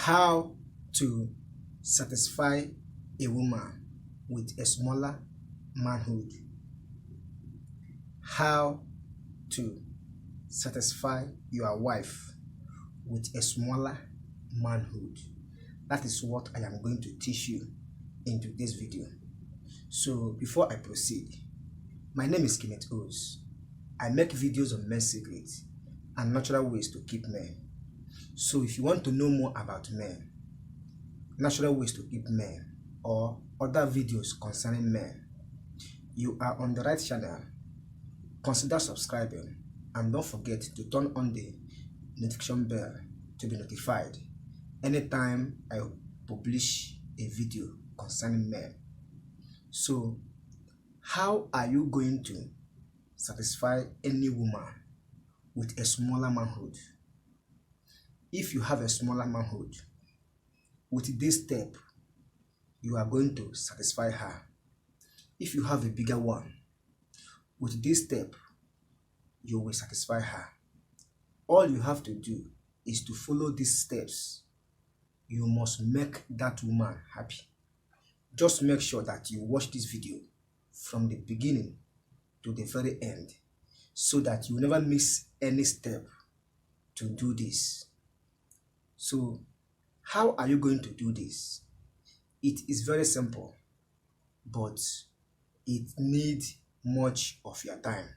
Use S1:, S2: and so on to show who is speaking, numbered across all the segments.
S1: How to satisfy a woman with a smaller manhood. How to satisfy your wife with a smaller manhood. That is what I am going to teach you in today's video. So before I proceed, my name is Kenneth Os. I make videos on men's secrets and natural ways to keep men. So if you want to know more about men, natural ways to keep men, or other videos concerning men, you are on the right channel. Consider subscribing and don't forget to turn on the notification bell to be notified anytime I publish a video concerning men. So how are you going to satisfy any woman with a smaller manhood? If you have a smaller manhood, with this step you are going to satisfy her. If you have a bigger one, with this step you will satisfy her. All you have to do is to follow these steps. You must make that woman happy. Just make sure that you watch this video from the beginning to the very end, so that you never miss any step to do this. So how are you going to do this? It is very simple, but it needs much of your time.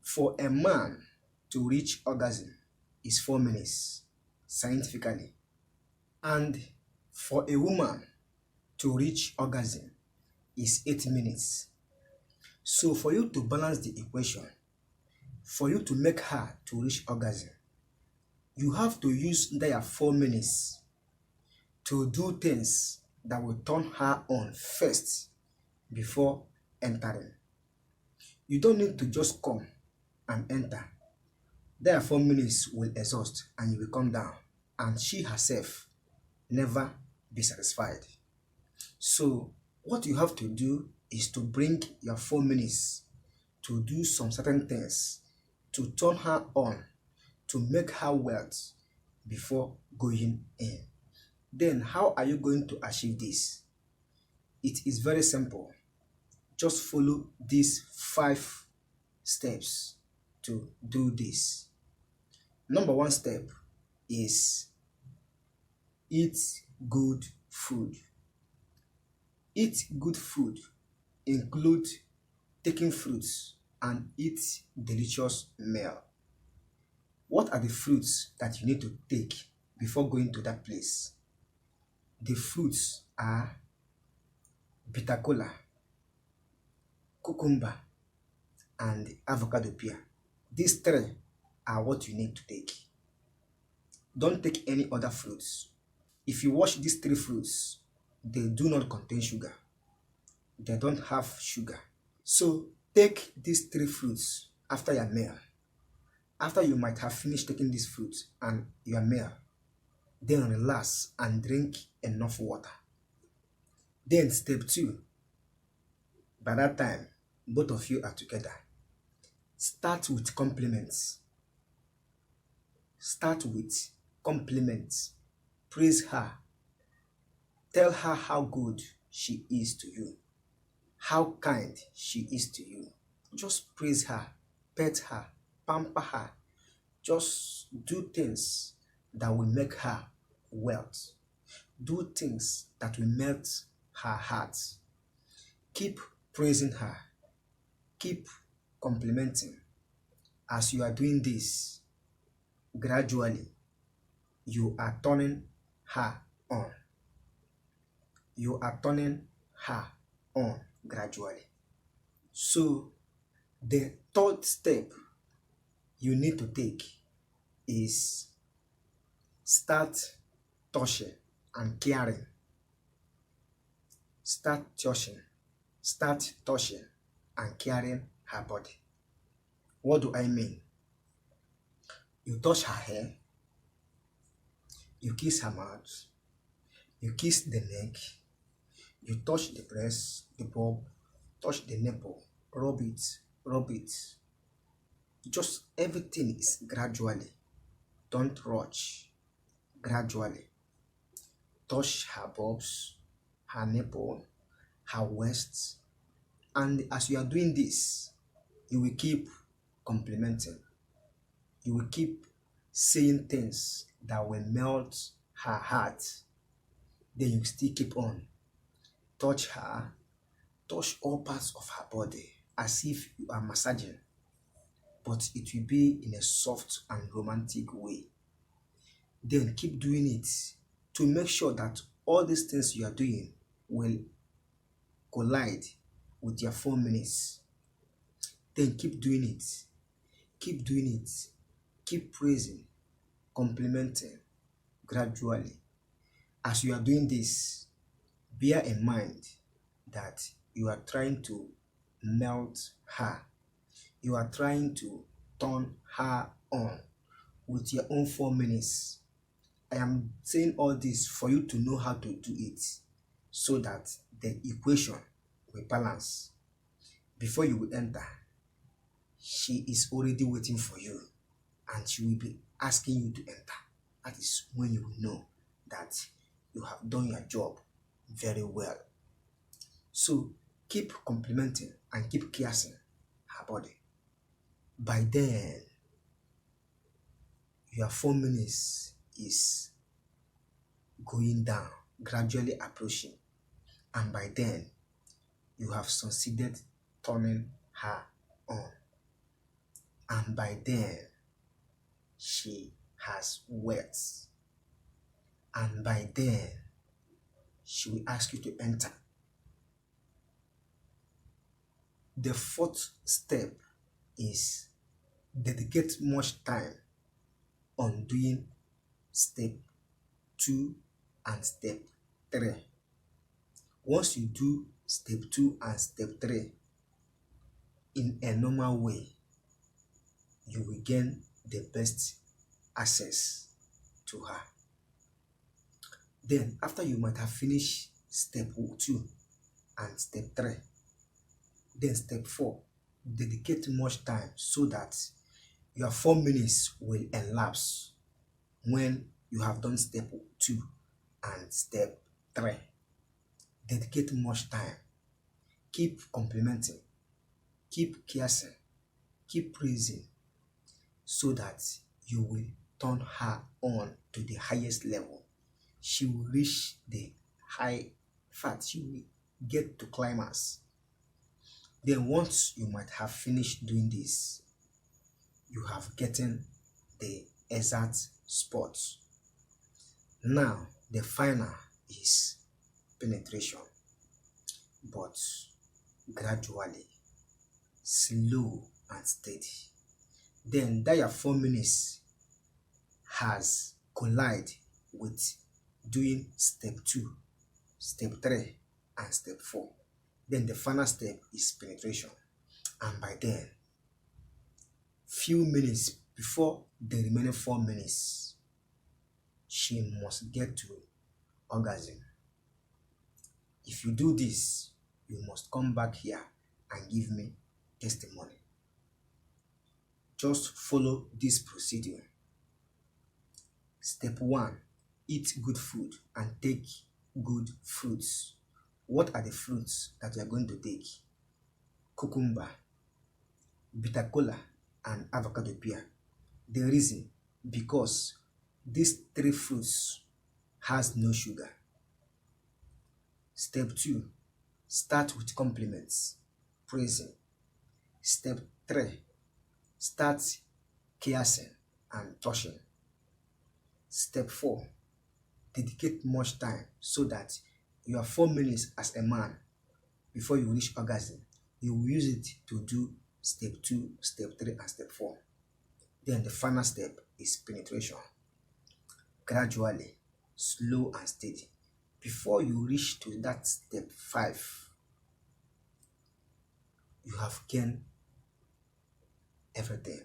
S1: For a man to reach orgasm is 4 minutes scientifically, and for a woman to reach orgasm is 8 minutes. So for you to balance the equation, for you to make her to reach orgasm, you have to use their 4 minutes to do things that will turn her on first before entering. You don't need to just come and enter. Their 4 minutes will exhaust and you will come down, and she herself never be satisfied. So what you have to do is to bring your 4 minutes to do some certain things to turn her on, to make her wet before going in. Then how are you going to achieve this? It is very simple. Just follow these 5 steps to do this. Number 1 step is eat good food. Eat good food include taking fruits and eat delicious meal. What are the fruits that you need to take before going to that place? The fruits are bitter cola, cucumber, and avocado pear. These 3 are what you need to take. Don't take any other fruits. If you wash these 3 fruits, they do not contain sugar. They don't have sugar. So take these 3 fruits after your meal. After you might have finished taking these fruits and your meal, then relax and drink enough water. Then step 2, by that time both of you are together, start with compliments. Start with compliments. Praise her. Tell her how good she is to you, how kind she is to you. Just praise her, pet her, pamper her. Just do things that will make her wealth. Do things that will melt her heart. Keep praising her. Keep complimenting. As you are doing this, gradually you are turning her on. You are turning her on gradually. So the 3rd step you need to take is start touching and caring. Start touching and caring her body. What do I mean? You touch her hair, you kiss her mouth, you kiss the neck, you touch the breast, the bulb, touch the nipple, rub it. Just everything is gradually. Don't rush. gradually. Touch her bulbs, her nipple, her waist, and as you are doing this, you will keep complimenting. You will keep saying things that will melt her heart. Then you still keep on. Touch her, touch all parts of her body as if you are massaging, but it will be in a soft and romantic way. Then keep doing it to make sure that all these things you are doing will collide with your 4 minutes. Then keep doing it. Keep doing it. Keep praising, complimenting gradually. As you are doing this, bear in mind that you are trying to melt her. You are trying to turn her on with your own 4 minutes. I am saying all this for you to know how to do it so that the equation will balance. Before you will enter, she is already waiting for you and she will be asking you to enter. That is when you will know that you have done your job very well. So keep complimenting and keep kissing her body. By then, your 4 minutes is going down, gradually approaching, and by then you have succeeded turning her on, and by then she has wet, and by then she will ask you to enter. The fourth step is dedicate much time on doing step 2 and step 3. Once you do step 2 and step 3 in a normal way, you will gain the best access to her. Then after you might have finished step 2 and step 3, then step 4, dedicate much time so that your 4 minutes will elapse when you have done step 2 and step 3. Dedicate much time. Keep complimenting, keep kissing, keep praising so that you will turn her on to the highest level. She will reach the high fat. She will get to climax. Then once you might have finished doing this, you have gotten the exact spot. Now the final is penetration, but gradually, slow and steady. Then that your 4 minutes has collided with doing step 2, step 3, and step 4. Then the final step is penetration, and by then, few minutes before the remaining 4 minutes, she must get to orgasm. If you do this, you must come back here and give me testimony. Just follow this procedure. Step 1, eat good food and take good fruits. What are the fruits that you are going to take? Cucumber, bitter cola, and avocado pear. The reason, because these 3 fruits has no sugar. Step 2, start with compliments, praising. Step 3, start kissing and touching. Step 4, dedicate much time so that your 4 minutes as a man before you reach orgasm, you will use it to do step 2, step 3, and step 4. Then the final step is penetration. Gradually, slow and steady. Before you reach to that step 5, you have gained everything.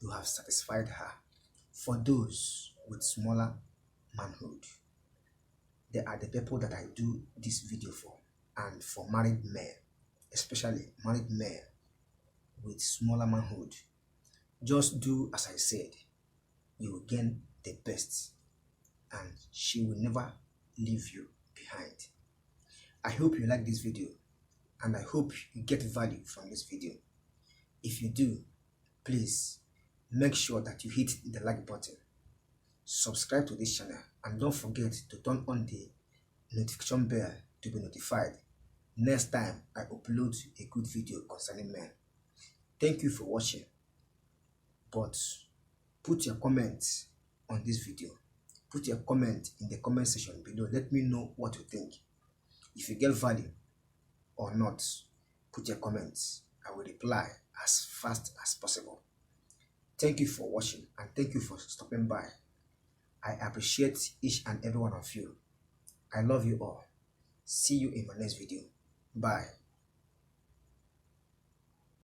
S1: You have satisfied her. For those with smaller manhood, they are the people that I do this video for. And for married men, especially married men with smaller manhood, just do as I said. You will gain the best. and she will never leave you behind. I hope you like this video, and I hope you get value from this video. If you do, please make sure that you hit the like button, subscribe to this channel, and don't forget to turn on the notification bell to be notified next time I upload a good video concerning men. Thank you for watching, but put your comments on this video. Put your comment in the comment section below. Let me know what you think. If you get value or not, put your comments. I will reply as fast as possible. Thank you for watching, and thank you for stopping by. I appreciate each and every one of you. I love you all. See you in my next video. Bye.